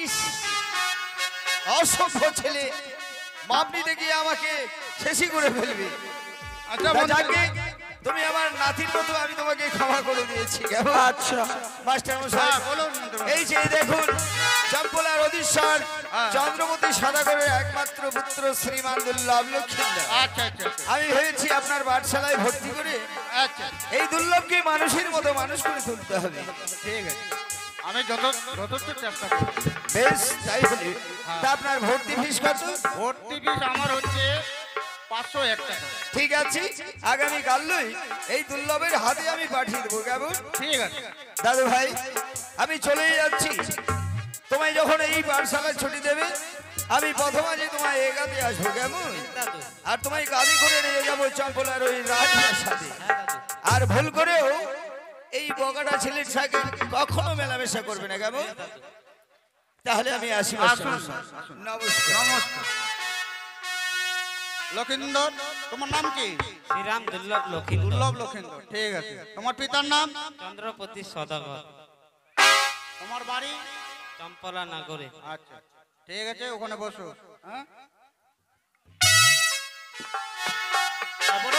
ইস, অসভ্য ছেলে, মাপ নিতে গিয়ে আমাকে শেষই করে ফেলবি। আচ্ছা তা যাকে তুমি আমার নাতির মতো, আমি তোমাকে ক্ষমা করে দিয়েছি। কেমন? আচ্ছা মাস্টার মশাই, হ্যাঁ, বলুন মন্ত্রী মশাই। এই যে দেখুন চম্পলার অধীশ্বর চন্দ্রমতী সদাগরের একমাত্র পুত্র শ্রীমান দুর্লভ লক্ষ্মীন্দর। আচ্ছা আচ্ছা আমি ভেবেছি আপনার পাঠশালায় ভর্তি করে আচ্ছা, এই দুর্লভকে মানুষের মতো মানুষ করে তুলতে হবে। ঠিক আছে, আমি যথেষ্ট চেষ্টা করব। বেশ, তাই হলে তা আপনার ভর্তি ফিস কত? ভর্তি ফিস আমার হচ্ছে 501 টাকা। ঠিক আছে, আগামী কালই এই দুর্লভের হাতে আমি পাঠিয়ে দেবো। কেমন? ঠিক আছে। দাদু ভাই, আমি চলেই যাচ্ছি। তোমায় যখন এই পাঠশালায় ছুটি দেবে, আমি প্রথম আজ তোমায় এগাতে আসবো। কেমন? আর তোমায় গাড়ি করে নিয়ে যাবো চম্পলার ওই রাজপ্রাসাদে। আর ভুল করেও এই বগাটা ছেলের সাথে কখনো মেলামেশা করবে না। কেমন? তাহলে আমি আসি। নমস্কার। নমস্কার। লক্ষিন্দর, তোমার নাম কি? শ্রীরাম দুর্লভ লক্ষিন্দর, দুর্লভ লক্ষিন্দর, ঠিক আছে। তোমার পিতার নাম? চন্দ্রপতি সদাগর, তোমার বাড়ি? চম্পলা নগরে। আচ্ছা ঠিক আছে, ওখানে বসো। হ্যাঁ বল।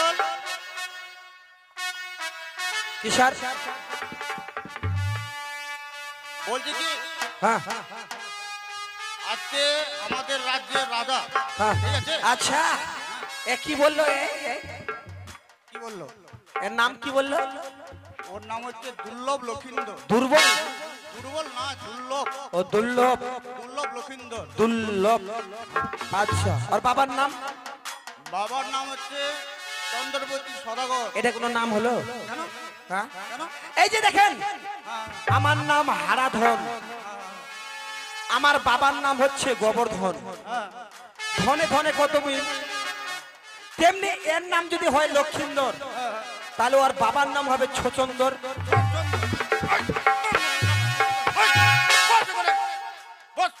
কি স্যার? বলছি কি, হ্যাঁ আজকে আমাদের রাজ্যের রাজা, হ্যাঁ ঠিক আছে? আচ্ছা, এ কি বললো? কি বললো? এর নাম কি বললো? ওর নাম হচ্ছে দুর্লভ লক্ষিন্দর। দুর্বল? দুর্বল না, দুর্লভ। ও দুর্লভ, দুর্লভ লক্ষিন্দর। দুর্লভ। আচ্ছা, আর বাবার নাম? বাবার নাম হচ্ছে চন্দ্রপতি সদাগর। এটা কোনো নাম হলো? কেন? হ্যাঁ, কেন? এই যে দেখেন, হ্যাঁ, আমার নাম হারাধন, আমার বাবার নাম হচ্ছে গোবর্ধন। হ্যাঁ। ধনে ধনে কত মিল, তেমনি এর নাম যদি হয় লক্ষিন্দর, তাহলে ওর বাবার নাম হবে ছচন্দর। বস ওখানে, বস।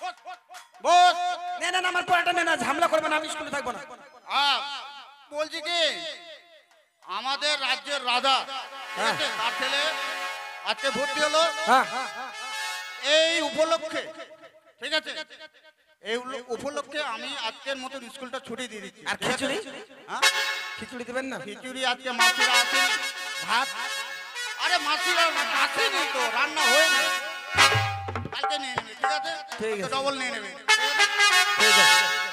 বস না না না, আমার পড়াটা নে না, ঝামেলা করবে না, আমি স্কুলে থাকবো না। বলছি কি আমাদের রাজ্যের রাজা ঠিক আছে, তার ছেলে আজকে ভর্তি হলো হ্যাঁ এই উপলক্ষে, ঠিক আছে, এই উপলক্ষে আমি আজকের মতন স্কুলটা ছুটি দিয়ে দিচ্ছি। আর ঠিক আছে? খিচুড়ি? হ্যাঁ? খিচুড়ি দেবেন না? খিচুড়ি আজকে মাসিরা আসেনি, ভাত, আরে মাসিরা আসেনি তো, রান্না হয়নি, কালকে নিয়ে নেবে, ঠিক আছে? ঠিক আছে। ডবল নিয়ে নেবে। ঠিক আছে।